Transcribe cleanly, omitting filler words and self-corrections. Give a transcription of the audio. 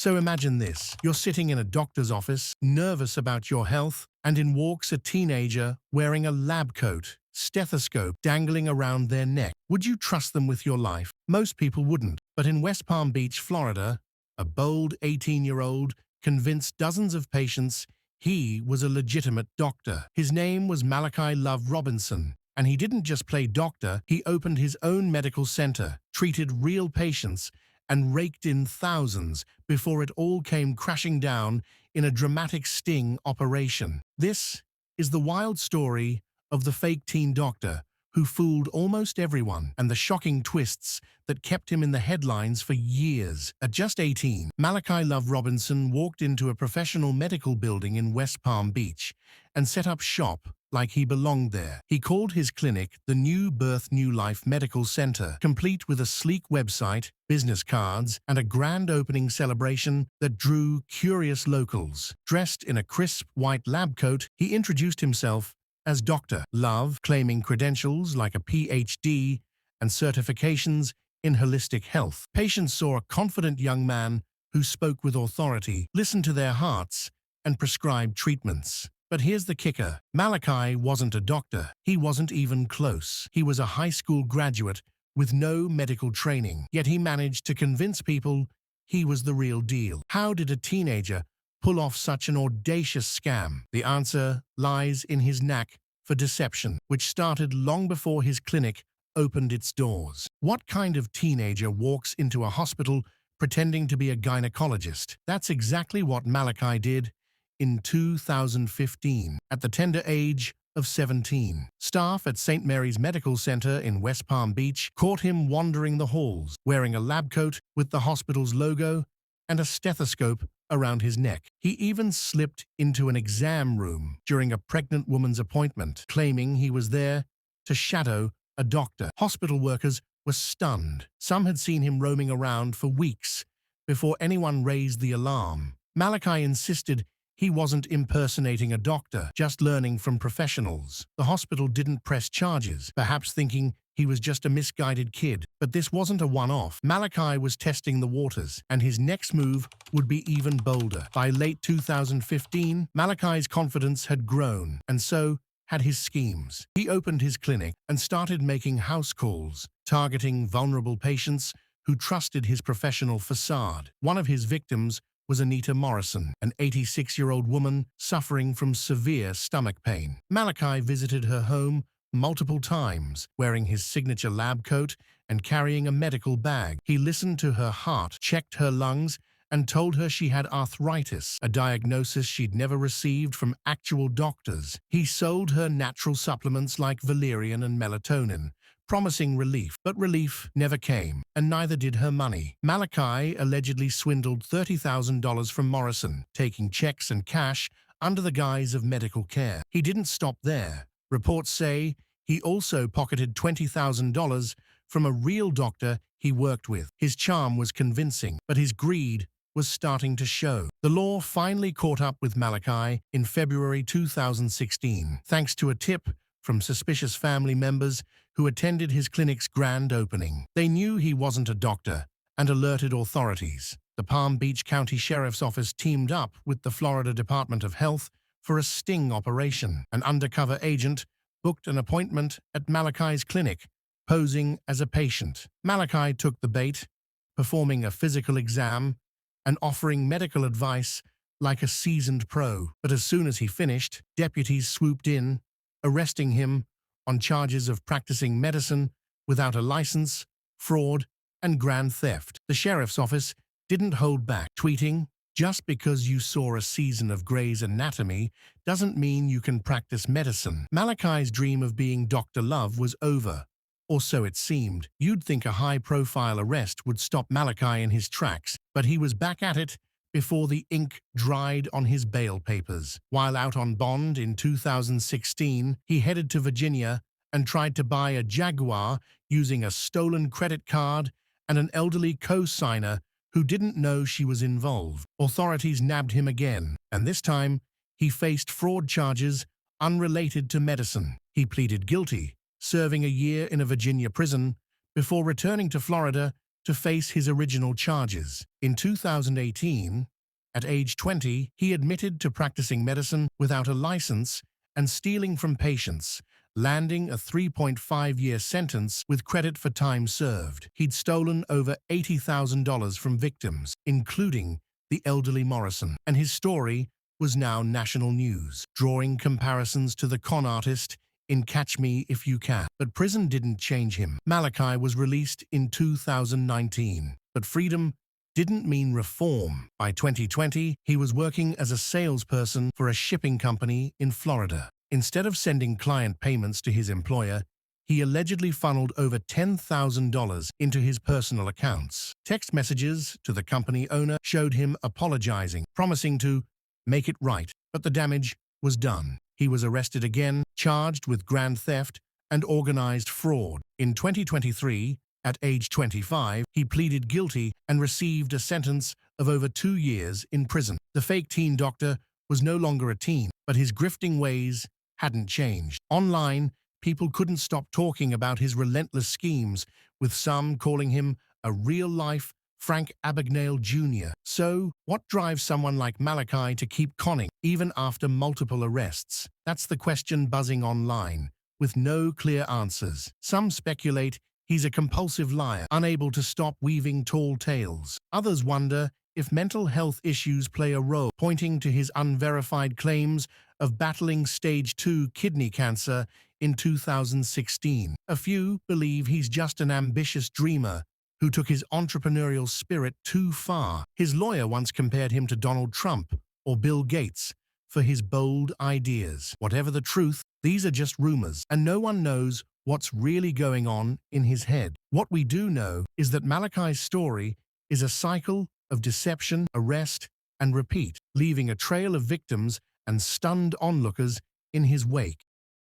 So imagine this. You're sitting in a doctor's office, nervous about your health, and in walks a teenager wearing a lab coat, stethoscope dangling around their neck. Would you trust them with your life? Most people wouldn't. But in West Palm Beach, Florida, a bold 18-year-old convinced dozens of patients he was a legitimate doctor. His name was Malachi Love Robinson. And he didn't just play doctor, he opened his own medical center, treated real patients, and raked in thousands before it all came crashing down in a dramatic sting operation. This is the wild story of the fake teen doctor who fooled almost everyone, and the shocking twists that kept him in the headlines for years. At just 18, Malachi Love Robinson walked into a professional medical building in West Palm Beach and set up shop like he belonged there. He called his clinic the New Birth New Life Medical Center, complete with a sleek website, business cards, and a grand opening celebration that drew curious locals. Dressed in a crisp white lab coat, he introduced himself as Dr. Love, claiming credentials like a PhD and certifications in holistic health. Patients saw a confident young man who spoke with authority, listened to their hearts, and prescribed treatments. But here's the kicker. Malachi wasn't a doctor. He wasn't even close. He was a high school graduate with no medical training. Yet he managed to convince people he was the real deal. How did a teenager pull off such an audacious scam? The answer lies in his knack for deception, which started long before his clinic opened its doors. What kind of teenager walks into a hospital pretending to be a gynecologist? That's exactly what Malachi did in 2015, at the tender age of 17. Staff at St. Mary's Medical Center in West Palm Beach caught him wandering the halls, wearing a lab coat with the hospital's logo and a stethoscope around his neck. He even slipped into an exam room during a pregnant woman's appointment, claiming he was there to shadow a doctor. Hospital workers were stunned. Some had seen him roaming around for weeks before anyone raised the alarm. Malachi insisted he wasn't impersonating a doctor, just learning from professionals. The hospital didn't press charges, perhaps thinking he was just a misguided kid. But this wasn't a one-off. Malachi was testing the waters, and his next move would be even bolder. By late 2015, Malachi's confidence had grown, and so had his schemes. He opened his clinic and started making house calls, targeting vulnerable patients who trusted his professional facade. One of his victims was Anita Morrison, an 86-year-old woman suffering from severe stomach pain. Malachi visited her home multiple times, wearing his signature lab coat and carrying a medical bag. He listened to her heart, checked her lungs, and told her she had arthritis, a diagnosis she'd never received from actual doctors. He sold her natural supplements like valerian and melatonin, promising relief, but relief never came, and neither did her money. Malachi allegedly swindled $30,000 from Morrison, taking checks and cash under the guise of medical care. He didn't stop there. Reports say he also pocketed $20,000 from a real doctor he worked with. His charm was convincing, but his greed was starting to show. The law finally caught up with Malachi in February 2016, thanks to a tip from suspicious family members who attended his clinic's grand opening. They knew he wasn't a doctor and alerted authorities. The Palm Beach County Sheriff's Office teamed up with the Florida Department of Health for a sting operation. An undercover agent booked an appointment at Malachi's clinic, posing as a patient. Malachi took the bait, performing a physical exam and offering medical advice like a seasoned pro. But as soon as he finished, deputies swooped in, arresting him on charges of practicing medicine without a license, fraud, and grand theft. The sheriff's office didn't hold back, tweeting, "Just because you saw a season of Grey's Anatomy doesn't mean you can practice medicine." Malachi's dream of being Dr. Love was over, or so it seemed. You'd think a high-profile arrest would stop Malachi in his tracks, but he was back at it before the ink dried on his bail papers. While out on bond in 2016, he headed to Virginia and tried to buy a Jaguar using a stolen credit card and an elderly co-signer who didn't know she was involved. Authorities nabbed him again, and this time he faced fraud charges unrelated to medicine. He pleaded guilty, serving a year in a Virginia prison before returning to Florida to face his original charges. In 2018, at age 20, he admitted to practicing medicine without a license and stealing from patients, landing a 3.5-year sentence with credit for time served. He'd stolen over $80,000 from victims, including the elderly Morrison, and his story was now national news, drawing comparisons to the con artist in Catch Me If You Can. But prison didn't change him. Malachi was released in 2019, but freedom didn't mean reform. By 2020, he was working as a salesperson for a shipping company in Florida. Instead of sending client payments to his employer, he allegedly funneled over $10,000 into his personal accounts. Text messages to the company owner showed him apologizing, promising to make it right, but the damage was done. He was arrested again, charged with grand theft and organized fraud. In 2023, at age 25, he pleaded guilty and received a sentence of over 2 years in prison. The fake teen doctor was no longer a teen, but his grifting ways hadn't changed. Online, people couldn't stop talking about his relentless schemes, with some calling him a real-life Frank Abagnale Jr. So, what drives someone like Malachi to keep conning, even after multiple arrests? That's the question buzzing online, with no clear answers. Some speculate he's a compulsive liar, unable to stop weaving tall tales. Others wonder if mental health issues play a role, pointing to his unverified claims of battling stage 2 kidney cancer in 2016. A few believe he's just an ambitious dreamer who took his entrepreneurial spirit too far. His lawyer once compared him to Donald Trump or Bill Gates for his bold ideas. Whatever the truth, these are just rumors, and no one knows what's really going on in his head. What we do know is that Malachi's story is a cycle of deception, arrest, and repeat, leaving a trail of victims and stunned onlookers in his wake.